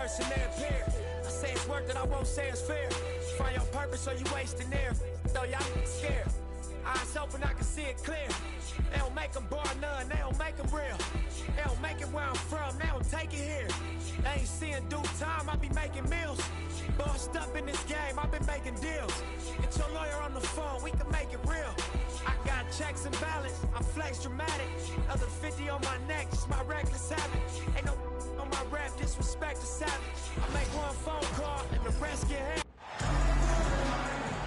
universe and they appear. I say it's work that I won't say it's fair. Find your purpose so you wasting air. Though y'all scared. Eyes open, I can see it clear. They don't make them bar none, they don't make them real. They don't make it where I'm from, they don't take it here. They ain't seeing due time, I be making meals. Bossed up in this game, I've been making deals. Get your lawyer on the phone, we can make it real. I got checks and balance, I flex dramatic. Other 50 on my neck, just my reckless habit. Ain't no on my rap, disrespect is savage. I make one phone call and the rest get handled.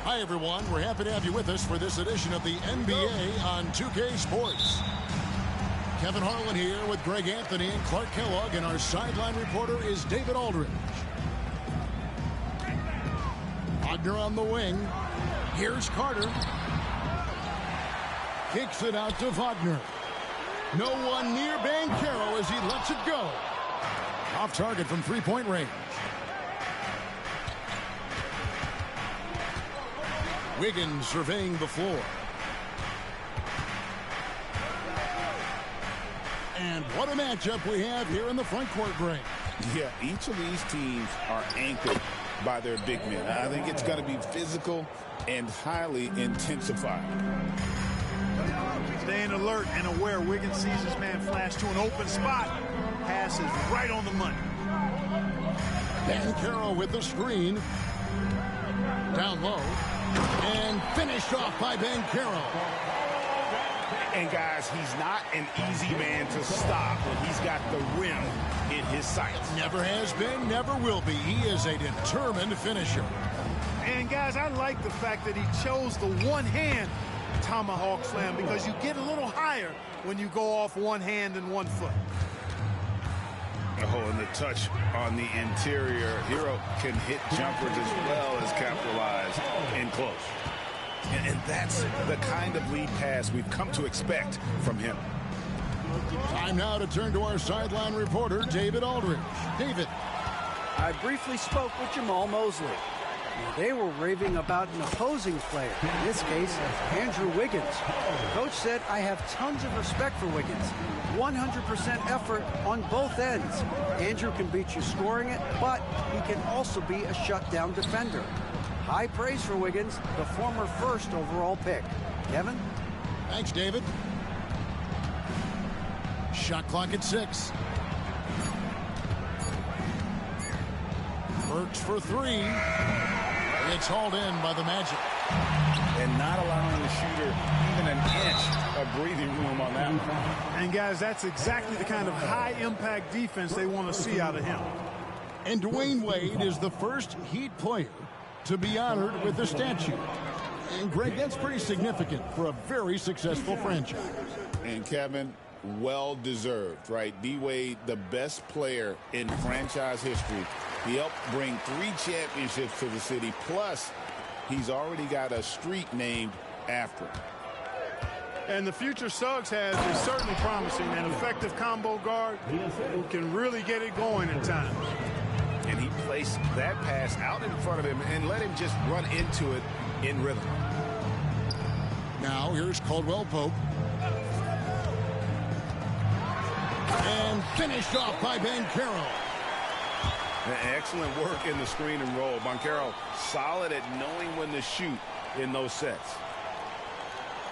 Hi, everyone. We're happy to have you with us for this edition of the NBA on 2K Sports. Kevin Harlan here with Greg Anthony and Clark Kellogg, and our sideline reporter is David Aldridge. Wagner on the wing. Here's Carter. Kicks it out to Wagner. No one near Banchero as he lets it go. Off target from three-point range. Wiggins surveying the floor. And what a matchup we have here in the front court, Greg. Yeah, each of these teams are anchored by their big men. I think it's going to be physical and highly intensified. Staying alert and aware. Wiggins sees his man flash to an open spot. Pass is right on the money. Banchero with the screen. Down low. And finished off by Banchero. And guys, he's not an easy man to stop when he's got the rim in his sights. Never has been, never will be. He is a determined finisher. And guys, I like the fact that he chose the one-hand tomahawk slam because you get a little higher when you go off one hand and one foot. Oh, and the touch on the interior. Hero can hit jumpers as well as capitalize in close. And that's the kind of lead pass we've come to expect from him. Time now to turn to our sideline reporter, David Aldridge. David. I briefly spoke with Jamal Mosley. They were raving about an opposing player, in this case, Andrew Wiggins. The coach said, I have tons of respect for Wiggins. 100% effort on both ends. Andrew can beat you scoring it, but he can also be a shutdown defender. High praise for Wiggins, the former first overall pick. Kevin? Thanks, David. Shot clock at 6. Works for 3. It's hauled in by the Magic. And not allowing the shooter even an inch of breathing room on that one. And guys, that's exactly the kind of high-impact defense they want to see out of him. And Dwayne Wade is the first Heat player to be honored with a statue. And Greg, that's pretty significant for a very successful franchise. And Kevin, well deserved, right? D-Wade, the best player in franchise history. He helped bring 3 championships to the city. Plus, he's already got a street named after him. And the future Suggs has is certainly promising. An effective combo guard who can really get it going at times. And he placed that pass out in front of him and let him just run into it in rhythm. Now here's Caldwell Pope. And finished off by Banchero. Excellent work in the screen and roll. Banchero solid at knowing when to shoot in those sets.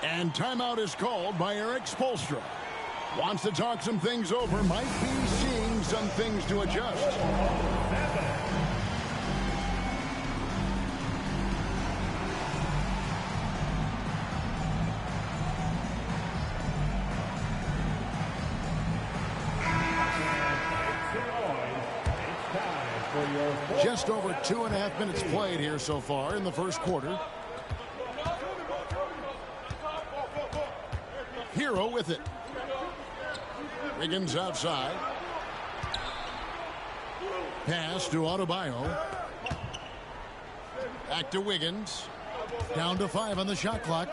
And timeout is called by Eric Spoelstra. Wants to talk some things over. Might be seeing some things to adjust. Just over 2.5 minutes played here so far in the first quarter. Hero with it. Wiggins outside. Pass to Adebayo. Back to Wiggins. Down to 5 on the shot clock.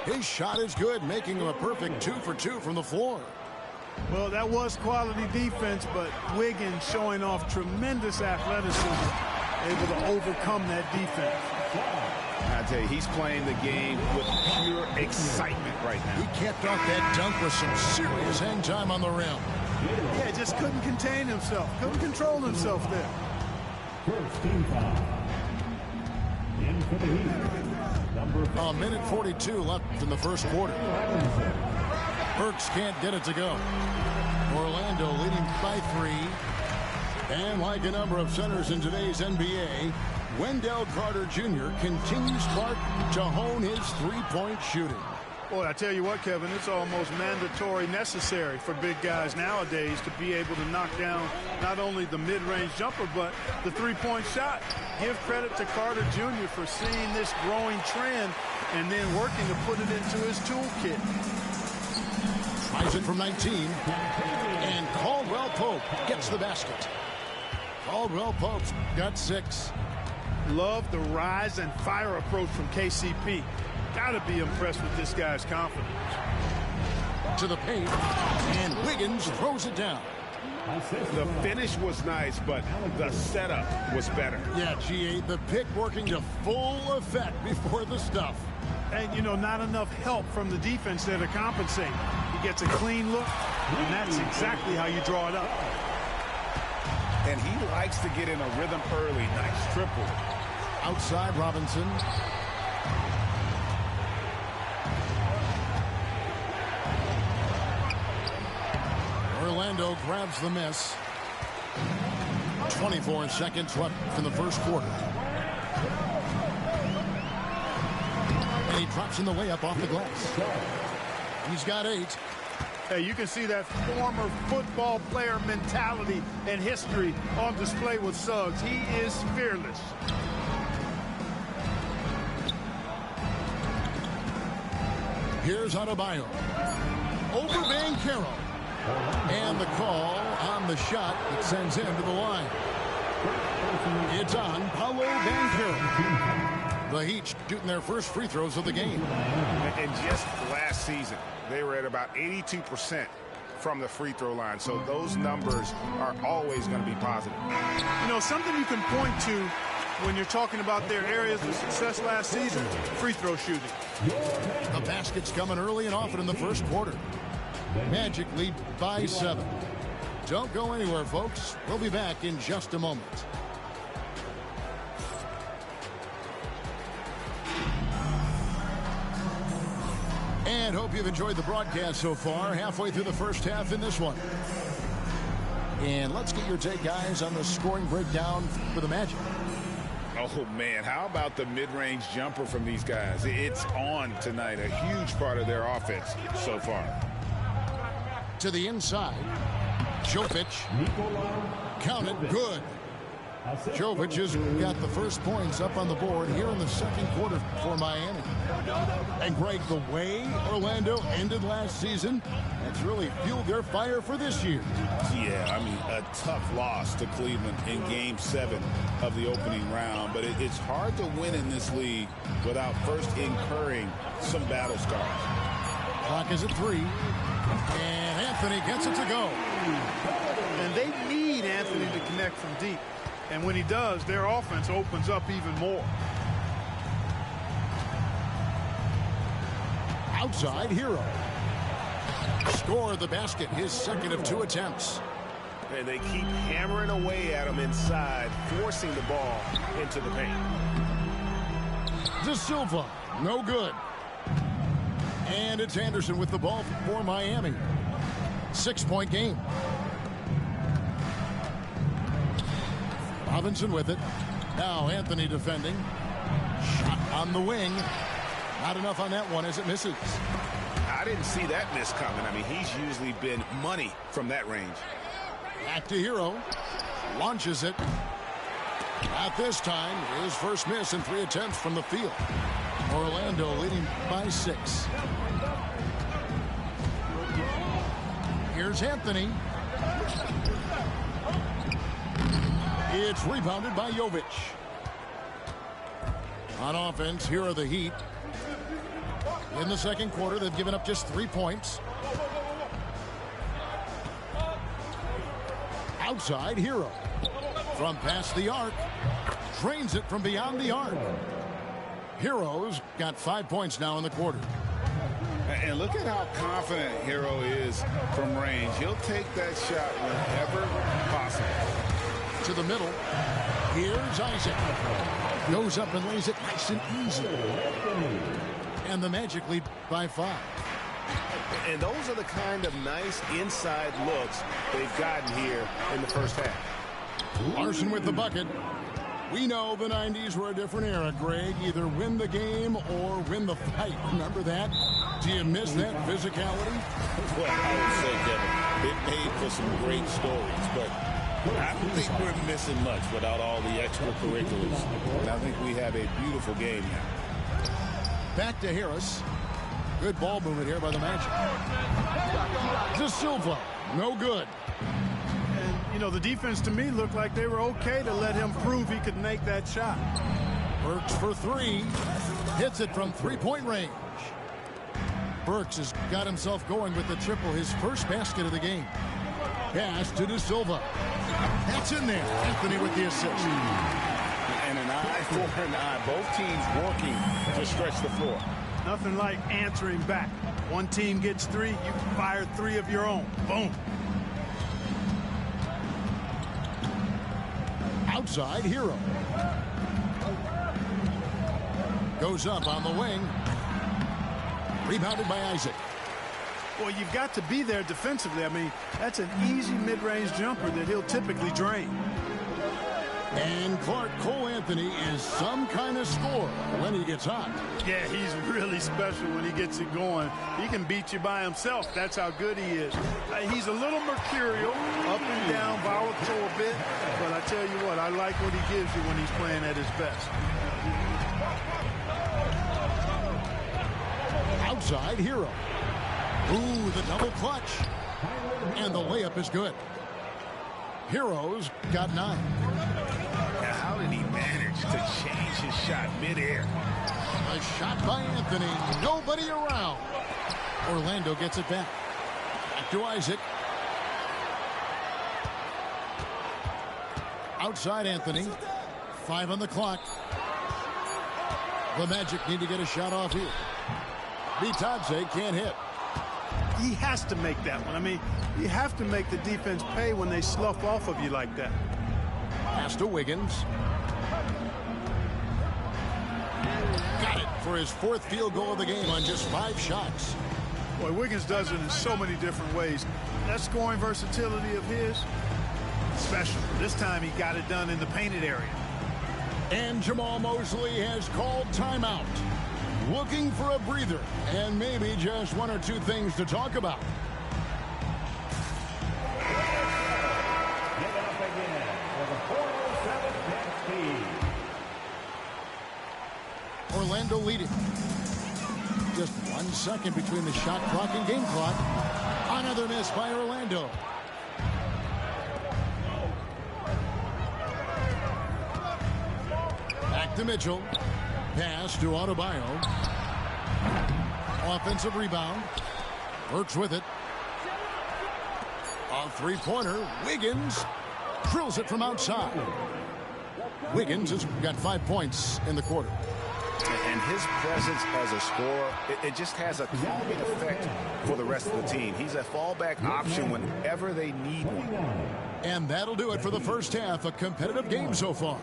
His shot is good, making him a perfect 2 for 2 from the floor. Well, that was quality defense, but Wiggins showing off tremendous athleticism, able to overcome that defense. I tell you, he's playing the game with pure excitement right now. He kept off that dunk with some serious hang time on the rim. Yeah, just couldn't contain himself. Couldn't control himself there. First team foul. In for the Heat. Number 15. A minute 42 left in the first quarter. Burks can't get it to go. Orlando leading by 3. And like a number of centers in today's NBA, Wendell Carter Jr. continues, Clark, to hone his three-point shooting. Boy, I tell you what, Kevin, it's almost mandatory necessary for big guys nowadays to be able to knock down not only the mid-range jumper, but the three-point shot. Give credit to Carter Jr. for seeing this growing trend and then working to put it into his toolkit. Tries it from 19, and Caldwell Pope gets the basket. Caldwell Pope's got 6. Love the rise and fire approach from KCP. Gotta be impressed with this guy's confidence. To the paint, and Wiggins throws it down. The finish was nice, but the setup was better. Yeah, G8, the pick working to full effect before the stuff. And, you know, not enough help from the defense there to compensate. He gets a clean look, and that's exactly how you draw it up. And he likes to get in a rhythm early. Nice triple. Outside Robinson. Orlando grabs the miss. 24 seconds left in the first quarter. And he drops in the layup off the glass. He's got 8. Hey, you can see that former football player mentality and history on display with Suggs. He is fearless. Here's Adebayo. Over Banchero. And the call on the shot that sends him to the line. It's on Paolo Banchero. The Heat shooting their first free throws of the game. And just last season, they were at about 82% from the free throw line. So those numbers are always going to be positive. You know, something you can point to when you're talking about their areas of success last season, free throw shooting. The basket's coming early and often in the first quarter. Magic lead by 7. Don't go anywhere, folks. We'll be back in just a moment. And hope you've enjoyed the broadcast so far. Halfway through the first half in this one. And let's get your take, guys, on the scoring breakdown for the Magic. Oh, man, how about the mid-range jumper from these guys? It's on tonight, a huge part of their offense so far. To the inside, Jovic, counted, good. Jovic has got the first points up on the board here in the second quarter for Miami. And Greg, the way Orlando ended last season, that's really fueled their fire for this year. Yeah, I mean, a tough loss to Cleveland in Game 7 of the opening round. But it's hard to win in this league without first incurring some battle scars. Clock is at 3. And Anthony gets it to go. And they need Anthony to connect from deep. And when he does, their offense opens up even more. Outside, Hero. Score the basket, his second of 2 attempts. And they keep hammering away at him inside, forcing the ball into the paint. De Silva, no good. And it's Anderson with the ball for Miami. 6-point game. Robinson with it. Now Anthony defending. Shot on the wing. Not enough on that one as it misses. I didn't see that miss coming. I mean, he's usually been money from that range. Back to Hero. Launches it. At this time, his first miss in 3 attempts from the field. Orlando leading by 6. Here's Anthony. It's rebounded by Jovic. On offense, here are the Heat. In the second quarter, they've given up just 3 points. Outside, Hero. From past the arc. Drains it from beyond the arc. Hero's got 5 points now in the quarter. And look at how confident Hero is from range. He'll take that shot whenever possible. To the middle. Here's Isaac. Goes up and lays it nice and easy. And the Magic lead by 5. And those are the kind of nice inside looks they've gotten here in the first half. Larson with the bucket. We know the 90s were a different era, Greg. Either win the game or win the fight. Remember that? Do you miss that physicality? Well, I would say, Kevin, it made for some great stories, but I don't think we're missing much without all the extracurriculars. And I think we have a beautiful game now. Back to Harris. Good ball movement here by the Magic. De Silva, no good. And, you know, the defense to me looked like they were okay to let him prove he could make that shot. Burks for 3. Hits it from three-point range. Burks has got himself going with the triple, his first basket of the game. Pass to De Silva. That's in there. Anthony with the assist. And an eye for an eye. Both teams working to stretch the floor. Nothing like answering back. One team gets 3, you fire 3 of your own. Boom. Outside, Hero. Goes up on the wing. Rebounded by Isaac. Well, you've got to be there defensively. I mean, that's an easy mid-range jumper that he'll typically drain. And Clark, Cole Anthony is some kind of scorer when he gets hot. Yeah, he's really special when he gets it going. He can beat you by himself. That's how good he is. He's a little mercurial, up and down, volatile a bit. But I tell you what, I like what he gives you when he's playing at his best. Outside, Hero. Ooh, the double clutch. And the layup is good. Hero's got 9. Now, how did he manage to change his shot midair? A shot by Anthony. Nobody around. Orlando gets it back. Back to Isaac. Outside Anthony. 5 on the clock. The Magic need to get a shot off here. Bitadze can't hit. He has to make that one. I mean, you have to make the defense pay when they slough off of you like that. Pass to Wiggins. Got it for his 4th field goal of the game on just 5 shots. Boy, Wiggins does it in so many different ways. That scoring versatility of his, special. This time he got it done in the painted area. And Jamal Mosley has called timeout. Looking for a breather and maybe just 1 or 2 things to talk about. Get up again for the 407 team. Orlando leading. Just 1 second between the shot clock and game clock. Another miss by Orlando. Back to Mitchell. Pass to Adebayo. Offensive rebound. Works with it. A 3-pointer. Wiggins drills it from outside. Wiggins has got 5 points in the quarter. And his presence as a scorer, it just has a calming effect for the rest of the team. He's a fallback option whenever they need one. And that'll do it for the first half. A competitive game so far.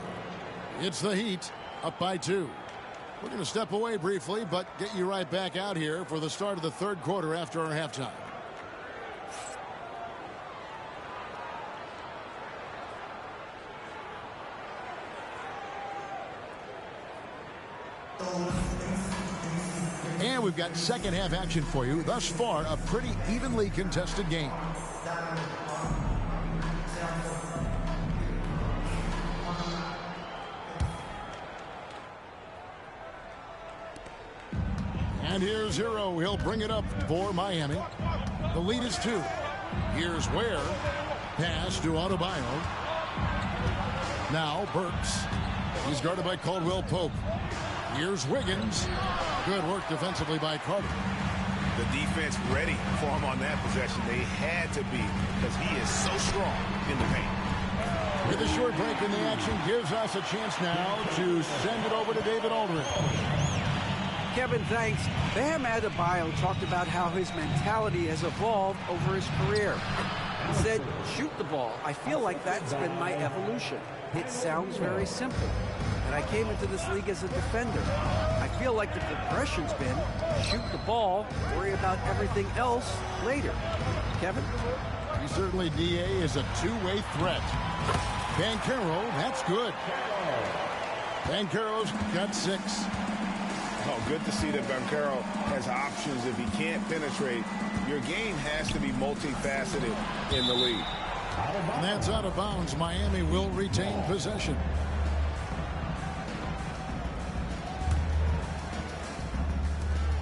It's the Heat up by 2. We're going to step away briefly, but get you right back out here for the start of the 3rd quarter after our halftime. And we've got second half action for you. Thus far, a pretty evenly contested game. And here's Hero. He'll bring it up for Miami. The lead is 2. Here's Ware. Pass to Adebayo. Now Burks. He's guarded by Caldwell Pope. Here's Wiggins. Good work defensively by Carter. The defense ready for him on that possession. They had to be because he is so strong in the paint. With a short break in the action gives us a chance now to send it over to David Aldridge. Kevin, thanks. Bam Adebayo talked about how his mentality has evolved over his career. He said, shoot the ball. I feel like that's been my evolution. It sounds very simple. And I came into this league as a defender. I feel like the progression's been shoot the ball, worry about everything else later. Kevin? He certainly, DA, is a two-way threat. Banchero, that's good. Banchero's got 6. Oh, good to see that Banchero has options. If he can't penetrate, your game has to be multifaceted in the league. And that's out of bounds. Miami will retain possession.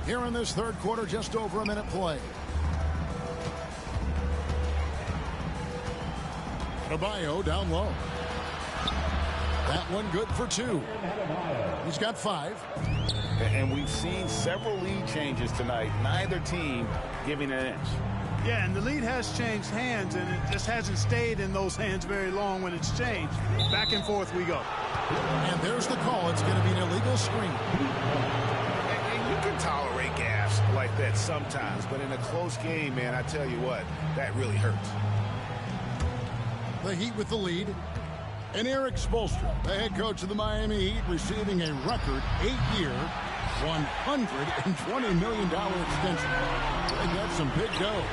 Here in this third quarter, just over a minute play. Adebayo down low. That one good for 2. He's got 5. And we've seen several lead changes tonight. Neither team giving an inch. Yeah, and the lead has changed hands, and it just hasn't stayed in those hands very long when it's changed. Back and forth we go. And there's the call. It's going to be an illegal screen. And you can tolerate gas like that sometimes, but in a close game, man, I tell you what, that really hurts. The Heat with the lead. And Eric Spoelstra, the head coach of the Miami Heat, receiving a record 8-year, $120 million extension. They got some big dough.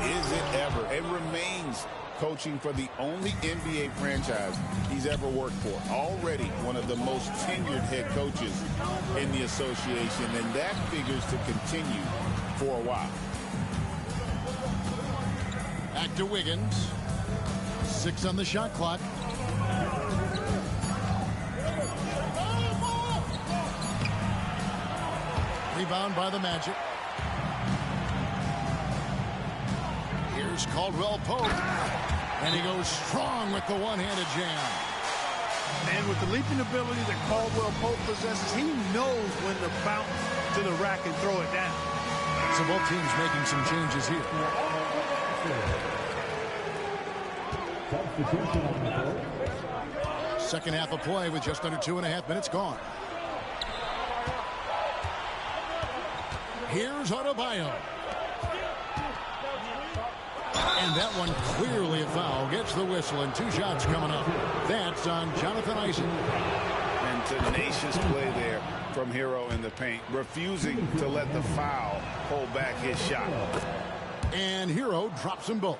Is it ever? It remains coaching for the only NBA franchise he's ever worked for. Already one of the most tenured head coaches in the association, and that figures to continue for a while. Back to Wiggins. 6 on the shot clock. Rebound by the Magic. Here's Caldwell Pope. And he goes strong with the one-handed jam. And with the leaping ability that Caldwell Pope possesses, he knows when to bounce to the rack and throw it down. So both teams making some changes here. Second half of play with just under 2.5 minutes gone. Here's Adebayo. And that one clearly a foul. Gets the whistle, and 2 shots coming up. That's on Jonathan Isaac. And tenacious play there from Hero in the paint, refusing to let the foul hold back his shot. And Hero drops them both.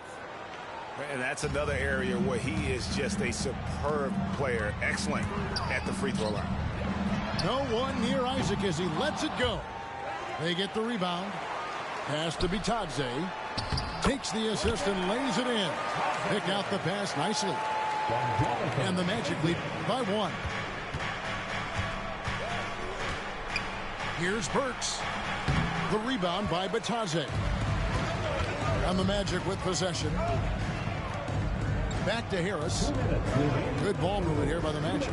And that's another area where he is just a superb player. Excellent at the free throw line. No one near Isaac as he lets it go. They get the rebound. Pass to Bitadze. Takes the assist and lays it in. Pick out the pass nicely. And the Magic lead by 1. Here's Burks. The rebound by Bitadze. And the Magic with possession. Back to Harris. Good ball movement here by the Magic.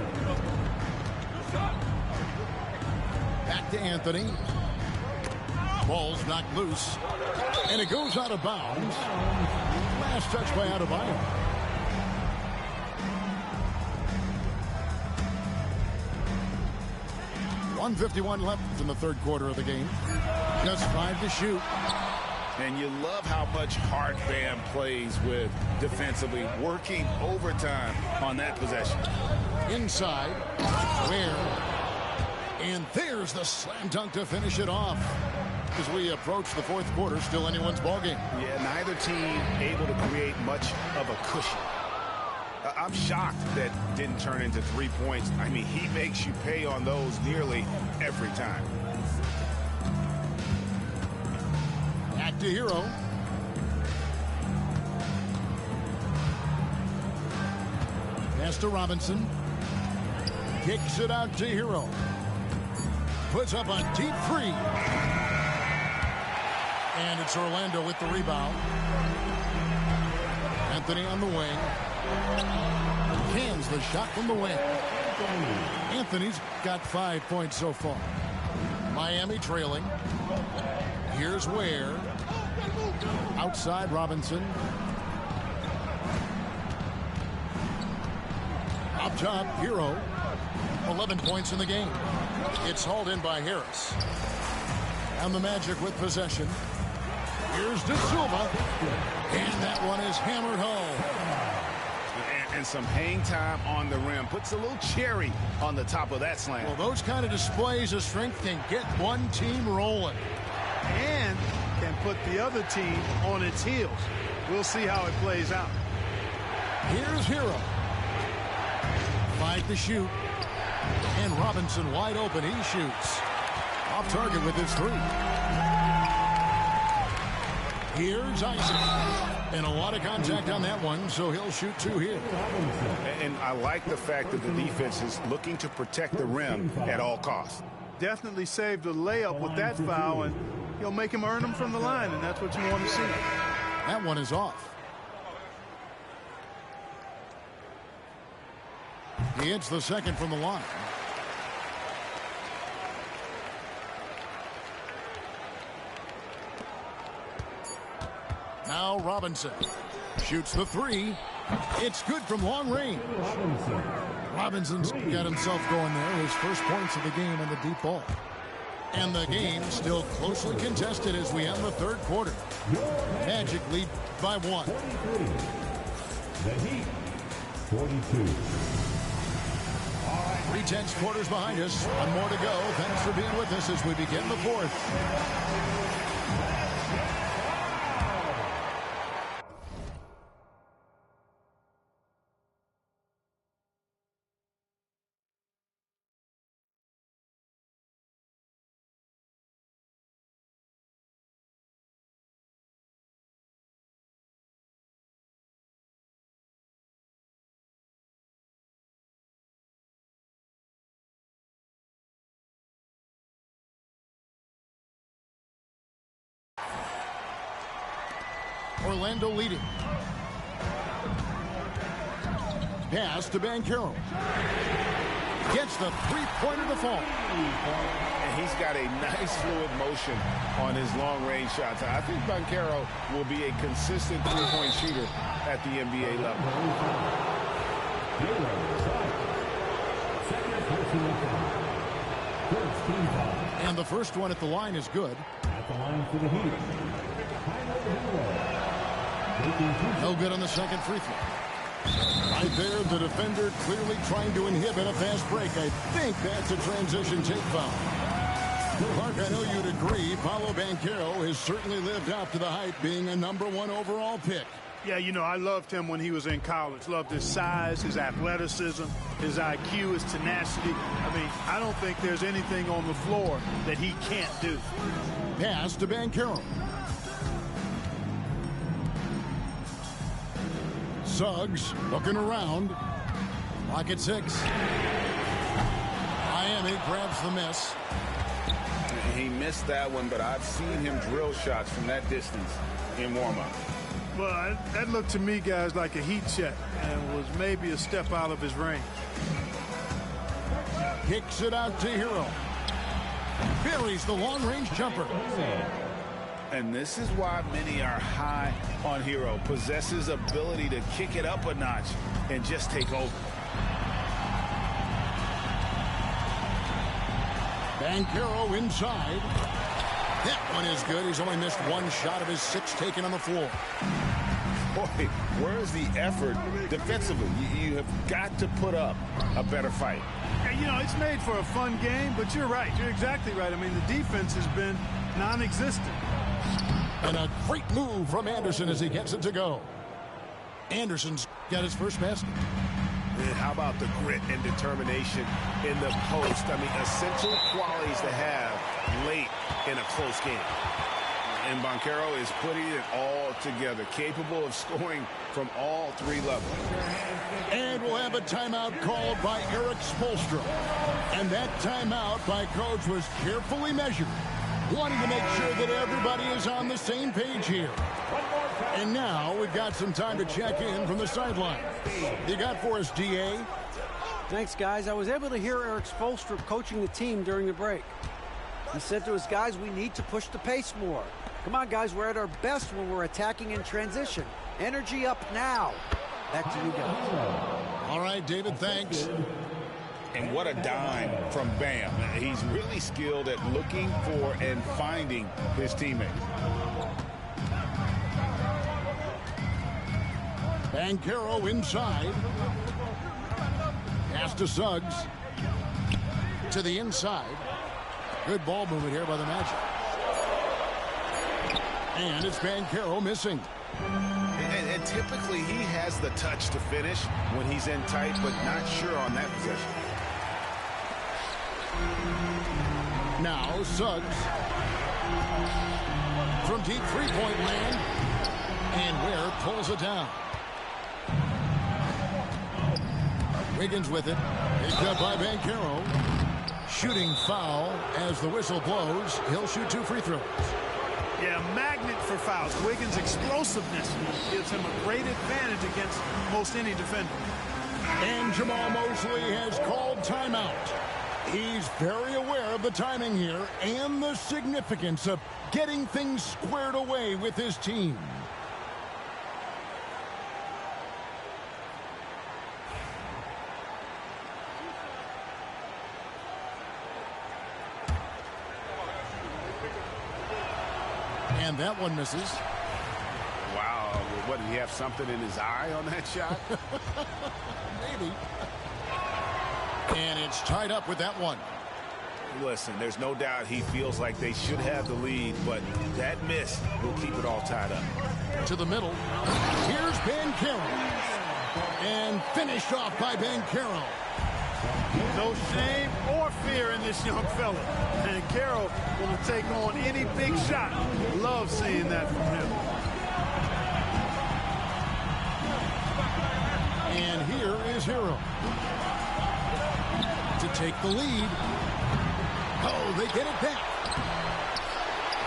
Back to Anthony. Ball's knocked loose. And it goes out of bounds. Last touch by Adebayo. .151 left in the third quarter of the game. Just 5 to shoot. And you love how much heart Bam plays with defensively, working overtime on that possession. Inside. Where? And there's the slam dunk to finish it off. As we approach the fourth quarter, still anyone's ballgame. Yeah, neither team able to create much of a cushion. I'm shocked that didn't turn into 3 points. I mean, he makes you pay on those nearly every time. Back to Hero. Pass to Robinson. Kicks it out to Hero. Puts up a deep 3. And it's Orlando with the rebound. Anthony on the wing. Cans the shot from the wing. Anthony's got 5 points so far. Miami trailing. Here's Ware. Outside Robinson. Up top, Hero. 11 points in the game. It's hauled in by Harris. And the Magic with possession. Here's De Silva. And that one is hammered home. And some hang time on the rim. Puts a little cherry on the top of that slam. Well, those kind of displays of strength can get one team rolling. And can put the other team on its heels. We'll see how it plays out. Here's Hero. 5 to shoot. And Robinson wide open. He shoots. Off target with his 3. Here's Isaac. And a lot of contact on that one, so he'll shoot 2 here. And I like the fact that the defense is looking to protect the rim at all costs. Definitely saved a layup with that foul, and he'll make him earn them from the line, and that's what you want to see. That one is off. He hits the second from the line. Now Robinson shoots the 3. It's good from long range. Robinson's got himself going there. His first points of the game on the deep ball. And the game still closely contested as we end the third quarter. Magic lead by 1. The Heat, 42. 3/10 quarters behind us. One more to go. Thanks for being with us as we begin the fourth. Orlando leading. Pass to Banchero. Gets the three-pointer to fall. And he's got a nice fluid motion on his long-range shots. I think Banchero will be a consistent three-point shooter at the NBA level. And the first one at the line is good. At the line for the Heat. No good on the second free throw. Right there, the defender clearly trying to inhibit a fast break. I think that's a transition take foul. Clark, I know you'd agree, Paolo Banchero has certainly lived up to the hype, being a #1 overall pick. Yeah, you know, I loved him when he was in college. Loved his size, his athleticism, his IQ, his tenacity. I mean, I don't think there's anything on the floor that he can't do. Pass to Banchero. Suggs looking around. Lock at 6. Miami grabs the miss. He missed that one, but I've seen him drill shots from that distance in warm-up. Well, that looked to me, guys, like a heat check and was maybe a step out of his range. Kicks it out to Hero. Buries the long-range jumper. And this is why many are high on Hero. Possesses ability to kick it up a notch and just take over. Banchero inside. That one is good. He's only missed one shot of his 6 taken on the floor. Boy, where's the effort defensively? You have got to put up a better fight. Yeah, you know, it's made for a fun game, but you're right. You're exactly right. I mean, the defense has been non-existent. And a great move from Anderson as he gets it to go. Anderson's got his first basket. And how about the grit and determination in the post? I mean, essential qualities to have late in a close game. And Banchero is putting it all together, capable of scoring from all 3 levels. And we'll have a timeout called by Eric Spoelstra. And that timeout by Coach was carefully measured, wanting to make sure that everybody is on the same page here. And now we've got some time to check in from the sideline. You got for us, DA? Thanks, guys. I was able to hear Eric Spoelstra coaching the team during the break. He said to his guys, we need to push the pace more. Come on, guys, we're at our best when we're attacking in transition. Energy up now. Back to you guys. All right, David, thanks. And what a dime from Bam. He's really skilled at looking for and finding his teammate. Banchero inside. Pass to Suggs. To the inside. Good ball movement here by the Magic. And it's Banchero missing. And typically he has the touch to finish when he's in tight, but not sure on that possession. Now Suggs. From deep three-point land. And Ware pulls it down. Wiggins with it. Picked up by Banchero. Shooting foul as the whistle blows. He'll shoot 2 free throws. Yeah, magnet for fouls. Wiggins' explosiveness gives him a great advantage against most any defender. And Jamal Mosley has called timeout. He's very aware of the timing here and the significance of getting things squared away with his team. And that one misses. Wow, what, did he have something in his eye on that shot? Maybe. And it's tied up with that one. Listen, there's no doubt he feels like they should have the lead, but that miss will keep it all tied up. To the middle. Here's Banchero. And finished off by Banchero. No shame or fear in this young fella. And Carroll going to take on any big shot. Love seeing that from him. And here is Hero to take the lead. Oh, they get it back.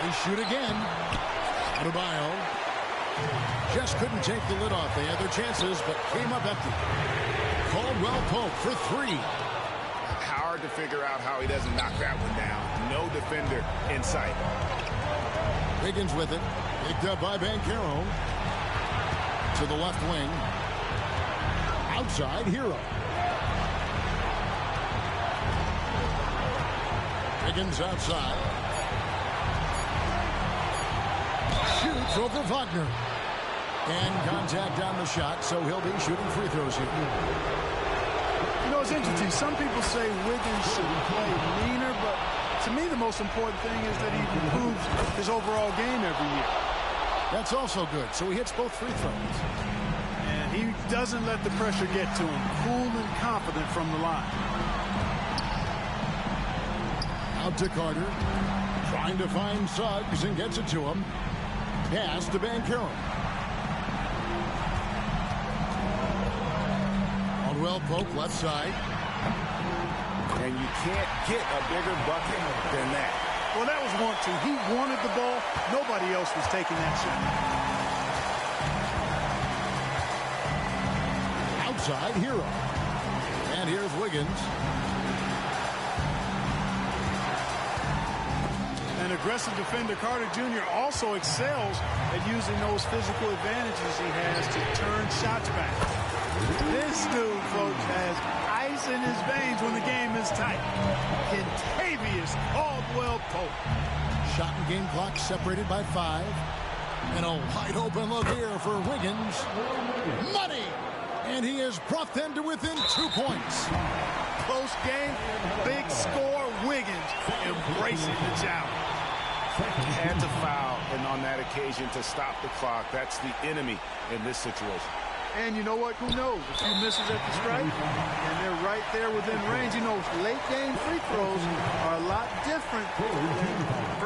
They shoot again. Adebayo just couldn't take the lid off. They had their chances, but came up empty. Caldwell Pope for 3. Hard to figure out how he doesn't knock that one down. No defender in sight. Wiggins with it. Picked up by Banchero. To the left wing. Outside, Hero. Wiggins outside. Shoots over Wagner. And contact on the shot, so he'll be shooting free throws here. You know, it's interesting. Some people say Wiggins should play leaner, but to me the most important thing is that he improves his overall game every year. That's also good. So he hits both free throws. And he doesn't let the pressure get to him. Cool and confident from the line. Out to Carter. Trying to find Suggs and gets it to him. Pass to Banchero. Caldwell Pope left side. And you can't get a bigger bucket than that. Well, that was 1-2. He wanted the ball. Nobody else was taking that shot. Outside, Hero. And here's Wiggins. An aggressive defender, Carter Jr. also excels at using those physical advantages he has to turn shots back. This dude, folks, has ice in his veins when the game is tight. Kentavious Caldwell Pope. Shot and game clock separated by 5. And a wide open look here for Wiggins. Money! And he has brought them to within 2 points. Close game, big score, Wiggins embracing the challenge. Had to foul, and on that occasion to stop the clock. That's the enemy in this situation. And you know what? Who knows? A few misses at the stripe, and they're right there within range. You know, late game free throws are a lot different than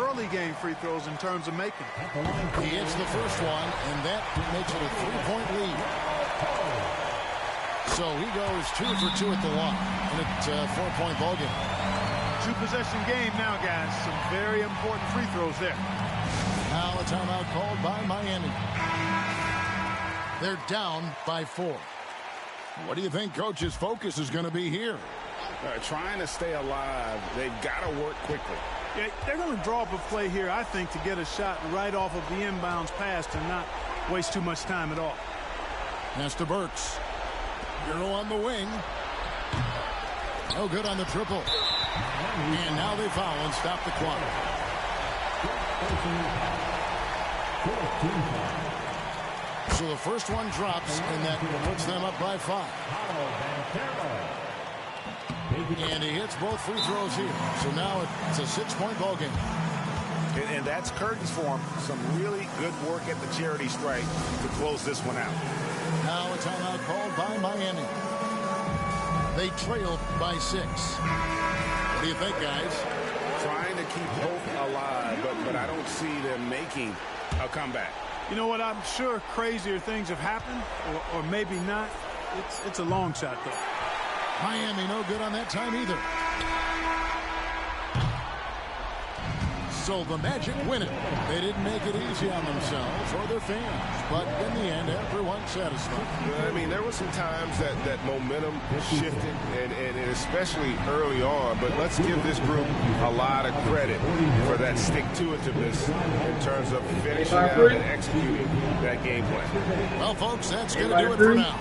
early game free throws in terms of making. He hits the first one, and that makes it a 3-point lead. So he goes 2 for 2 at the line in a 4-point ball game. 2-possession game now, guys. Some very important free throws there. Now a timeout called by Miami. They're down by 4. What do you think Coach's focus is going to be here? Trying to stay alive. They've got to work quickly. Yeah, they're going to draw up a play here, I think, to get a shot right off of the inbounds pass to not waste too much time at all. Pass to Burks. Hero on the wing. No good on the triple. And now they foul and stop the clock. So the first one drops, and that puts them up by 5. And he hits both free throws here. So now it's a 6-point ball game. And that's curtains for him. Some really good work at the charity stripe to close this one out. Now a timeout called by Miami. They trailed by 6. What do you think, guys? Trying to keep hope alive, but I don't see them making a comeback. You know what? I'm sure crazier things have happened, or maybe not. It's a long shot, though. Miami no good on that time either. So the Magic win it. They didn't make it easy on themselves or their fans, but in the end, everyone's satisfied. I mean, there were some times that momentum shifted, and especially early on, but let's give this group a lot of credit for that stick-to-itiveness in terms of finishing out and executing that game plan. Well, folks, that's going to do it for now.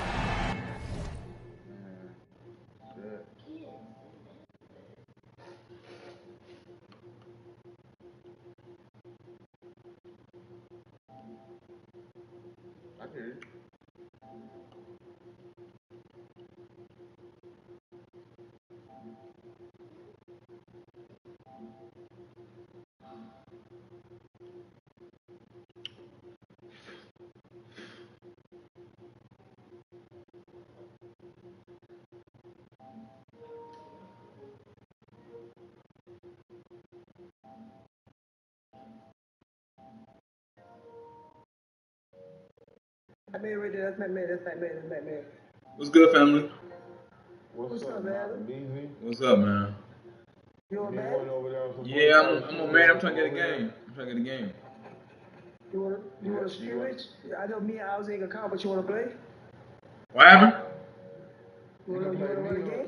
That's Mack Med. What's good, family? What's up, man? What's up, man? You on man? Yeah, I'm on man. I'm trying to get a game. You want to scrimmage? I know me and Owls ain't gonna come, but you want to play? What happened? You want to run a game?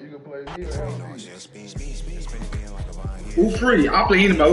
Who free? I'll play anybody.